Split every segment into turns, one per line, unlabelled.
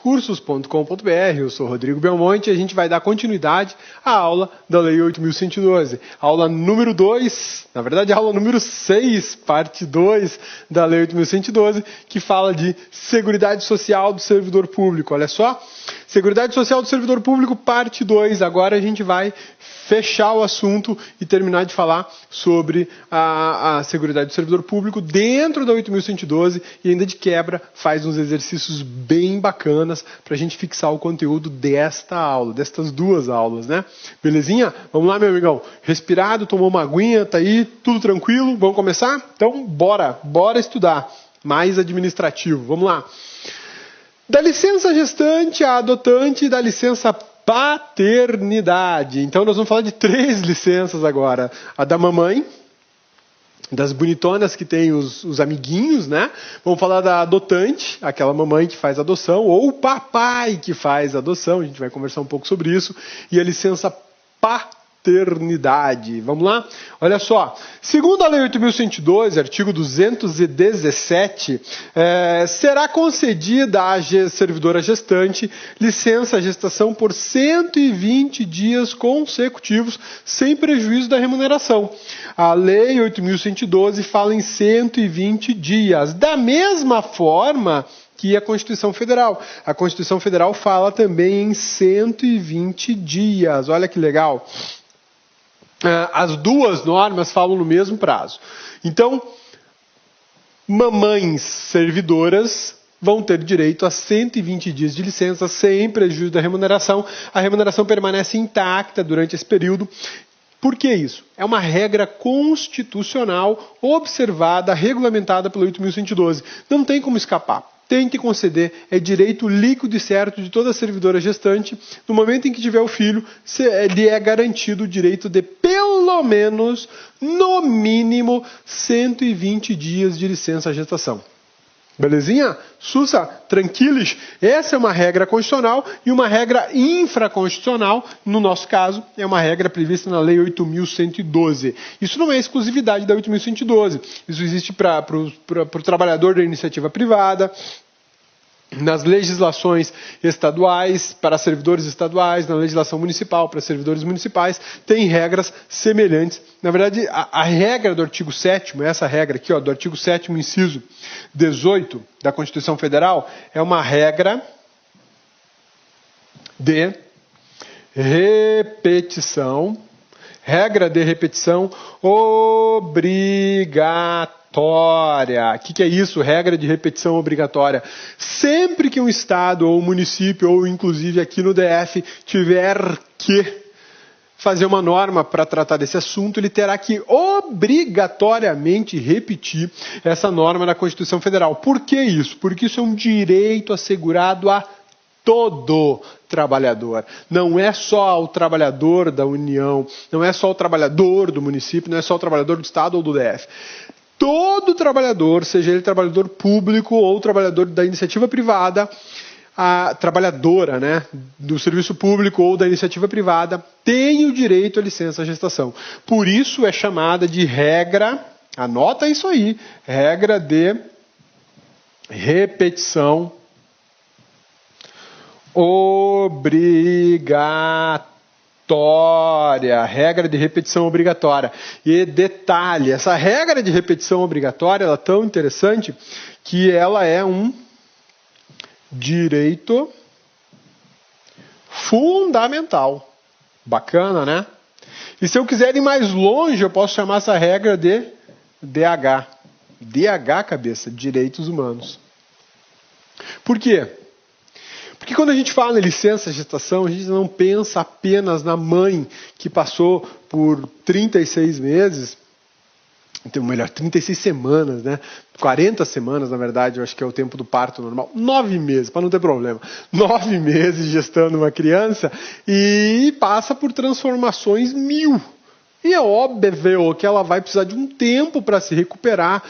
cursos.com.br. Eu sou Rodrigo Belmonte e a gente vai dar continuidade à aula da Lei 8.112. Aula número 2, na verdade aula número 6, parte 2 da Lei 8.112, que fala de Seguridade Social do Servidor Público. Olha só, Seguridade Social do Servidor Público, parte 2. Agora a gente vai fechar o assunto e terminar de falar sobre a Seguridade do Servidor Público dentro da 8.112 e ainda de quebra faz uns exercícios bem bacanas para a gente fixar o conteúdo desta aula, destas duas aulas, né? Belezinha? Vamos lá, meu amigão. Respirado, tomou uma aguinha, tá aí, tudo tranquilo? Vamos começar? Então, bora estudar. Mais administrativo. Vamos lá. Da licença gestante à adotante, da licença paternidade. Então nós vamos falar de 3 licenças agora. A da mamãe, das bonitonas que tem os amiguinhos, né? Vamos falar da adotante, aquela mamãe que faz adoção, ou o papai que faz adoção. A gente vai conversar um pouco sobre isso. E a licença paternidade. Vamos lá? Olha só. Segundo a Lei 8.112, artigo 217, será concedida à servidora gestante licença gestação por 120 dias consecutivos, sem prejuízo da remuneração. A Lei 8.112 fala em 120 dias. Da mesma forma que a Constituição Federal. A Constituição Federal fala também em 120 dias. Olha que legal. As duas normas falam no mesmo prazo. Então, mamães servidoras vão ter direito a 120 dias de licença sem prejuízo da remuneração. A remuneração permanece intacta durante esse período. Por que isso? É uma regra constitucional observada, regulamentada pela 8.112. Não tem como escapar. Tem que conceder, é direito líquido e certo de toda servidora gestante. No momento em que tiver o filho, lhe é garantido o direito de pelo menos, no mínimo, 120 dias de licença gestação. Belezinha? Sussa? Tranquilos? Essa é uma regra constitucional e uma regra infraconstitucional, no nosso caso, é uma regra prevista na Lei 8.112. Isso não é exclusividade da 8.112. Isso existe para o trabalhador da iniciativa privada, nas legislações estaduais, para servidores estaduais, na legislação municipal, para servidores municipais, tem regras semelhantes. Na verdade, a regra do artigo 7º, essa regra aqui, do artigo 7º, inciso 18 da Constituição Federal, é uma regra de repetição, obrigatória. O que é isso? Regra de repetição obrigatória. Sempre que um estado ou um município, ou inclusive aqui no DF, tiver que fazer uma norma para tratar desse assunto, ele terá que obrigatoriamente repetir essa norma da Constituição Federal. Por que isso? Porque isso é um direito assegurado a todo trabalhador. Não é só o trabalhador da União, não é só o trabalhador do município, não é só o trabalhador do estado ou do DF. Todo trabalhador, seja ele trabalhador público ou trabalhador da iniciativa privada, a trabalhadora, né, do serviço público ou da iniciativa privada, tem o direito à licença gestação. Por isso é chamada de regra, anota isso aí, regra de repetição obrigatória. Regra de repetição obrigatória. E detalhe, essa regra de repetição obrigatória ela é tão interessante que ela é um direito fundamental. Bacana, né? E se eu quiser ir mais longe, eu posso chamar essa regra de DH. DH, cabeça, direitos humanos. Por quê? Porque quando a gente fala em licença gestação, a gente não pensa apenas na mãe que passou por 36 meses, então, melhor, 36 semanas, né? 40 semanas, na verdade, eu acho que é o tempo do parto normal. 9 meses, para não ter problema. 9 meses gestando uma criança e passa por transformações 1000. E é óbvio que ela vai precisar de um tempo para se recuperar,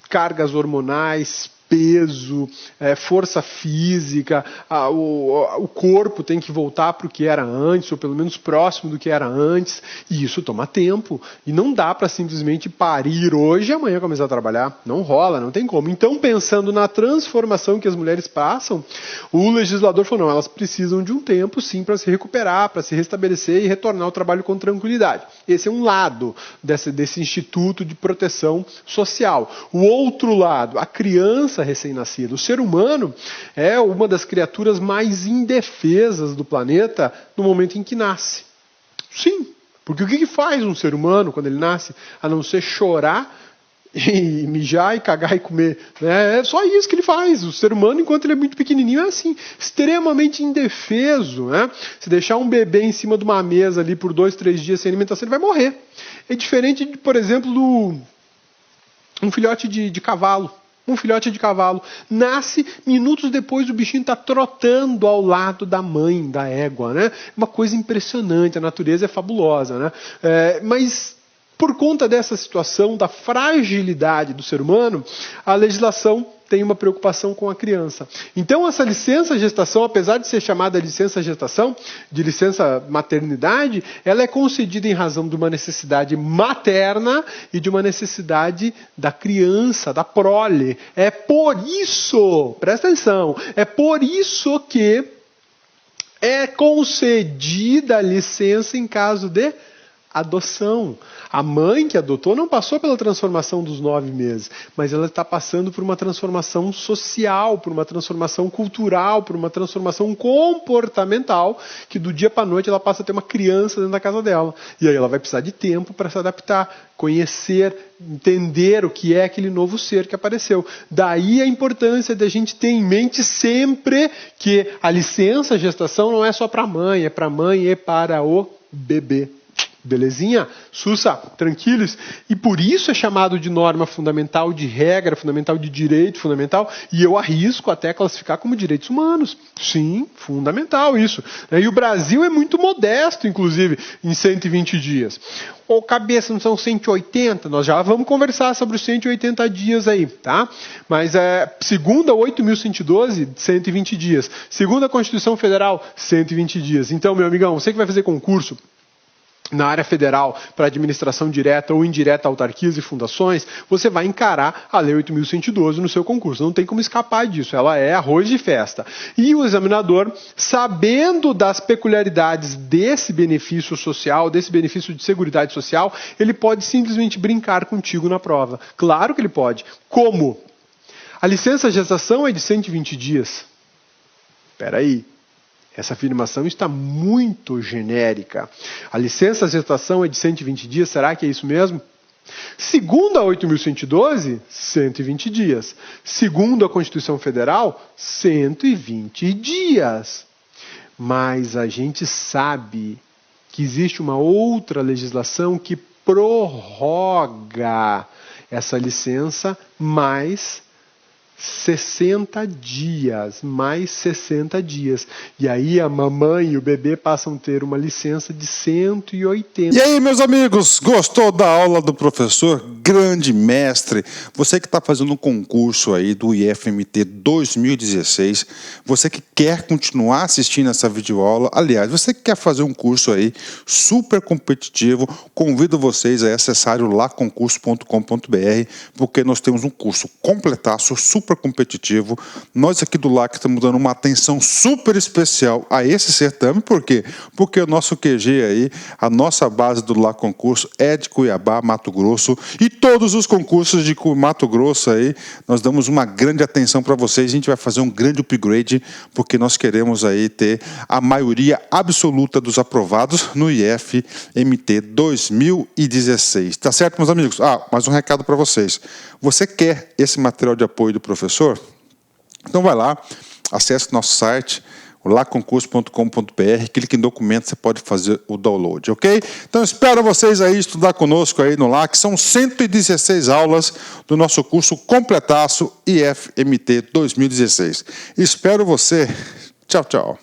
cargas hormonais, peso, força física, o corpo tem que voltar para o que era antes, ou pelo menos próximo do que era antes, e isso toma tempo. E não dá para simplesmente parir hoje e amanhã começar a trabalhar. Não rola, não tem como. Então, pensando na transformação que as mulheres passam, o legislador falou, não, elas precisam de um tempo, sim, para se recuperar, para se restabelecer e retornar ao trabalho com tranquilidade. Esse é um lado desse instituto de proteção social. O outro lado, a criança recém-nascida. O ser humano é uma das criaturas mais indefesas do planeta no momento em que nasce. Sim, porque o que faz um ser humano quando ele nasce, a não ser chorar e mijar e cagar e comer, né? É só isso que ele faz. O ser humano, enquanto ele é muito pequenininho, é assim, extremamente indefeso, né? Se deixar um bebê em cima de uma mesa ali por 2, 3 dias sem alimentação, ele vai morrer. É diferente, por exemplo, um filhote de cavalo. Um filhote de cavalo nasce, minutos depois o bichinho está trotando ao lado da mãe, da égua, né? Uma coisa impressionante, a natureza é fabulosa, né? Mas por conta dessa situação, da fragilidade do ser humano, a legislação tem uma preocupação com a criança. Então, essa licença gestação, apesar de ser chamada licença gestação, de licença maternidade, ela é concedida em razão de uma necessidade materna e de uma necessidade da criança, da prole. É por isso, presta atenção, é por isso que é concedida a licença em caso de adoção. A mãe que adotou não passou pela transformação dos 9 meses, mas ela está passando por uma transformação social, por uma transformação cultural, por uma transformação comportamental, que do dia para a noite ela passa a ter uma criança dentro da casa dela. E aí ela vai precisar de tempo para se adaptar, conhecer, entender o que é aquele novo ser que apareceu. Daí a importância de a gente ter em mente sempre que a licença gestação não é só para a mãe, é para a mãe e para o bebê. Belezinha? Sussa, tranquilos? E por isso é chamado de norma fundamental, de regra fundamental, de direito fundamental, e eu arrisco até classificar como direitos humanos. Sim, fundamental isso. E o Brasil é muito modesto, inclusive, em 120 dias. Ou cabeça, não são 180? Nós já vamos conversar sobre os 180 dias aí, tá? Mas segundo a 8.112, 120 dias. Segundo a Constituição Federal, 120 dias. Então, meu amigão, você que vai fazer concurso na área federal para administração direta ou indireta, autarquias e fundações, você vai encarar a Lei 8.112 no seu concurso. Não tem como escapar disso, ela é arroz de festa. E o examinador, sabendo das peculiaridades desse benefício social, desse benefício de seguridade social, ele pode simplesmente brincar contigo na prova. Claro que ele pode. Como? A licença gestação é de 120 dias. Espera aí. Essa afirmação está muito genérica. A licença gestação é de 120 dias, será que é isso mesmo? Segundo a 8.112, 120 dias. Segundo a Constituição Federal, 120 dias. Mas a gente sabe que existe uma outra legislação que prorroga essa licença mais 60 dias, mais 60 dias. E aí a mamãe e o bebê passam a ter uma licença de 180.
E aí, meus amigos, gostou da aula do professor? Grande mestre, você que está fazendo um concurso aí do IFMT 2016, você que quer continuar assistindo essa videoaula, aliás, você que quer fazer um curso aí super competitivo, convido vocês a acessarem o laconcurso.com.br, porque nós temos um curso completaço, super competitivo. Nós aqui do LAC estamos dando uma atenção super especial a esse certame. Por quê? Porque o nosso QG aí, a nossa base do LAC Concurso é de Cuiabá, Mato Grosso, e todos os concursos de Mato Grosso aí, nós damos uma grande atenção para vocês. A gente vai fazer um grande upgrade, porque nós queremos aí ter a maioria absoluta dos aprovados no IFMT 2016. Tá certo, meus amigos? Mais um recado para vocês. Você quer esse material de apoio do professor? Então vai lá, acesse o nosso site, laconcurso.com.br, clique em documentos, você pode fazer o download, ok? Então espero vocês aí estudar conosco aí no LAC, são 116 aulas do nosso curso completaço IFMT 2016. Espero você. Tchau, tchau.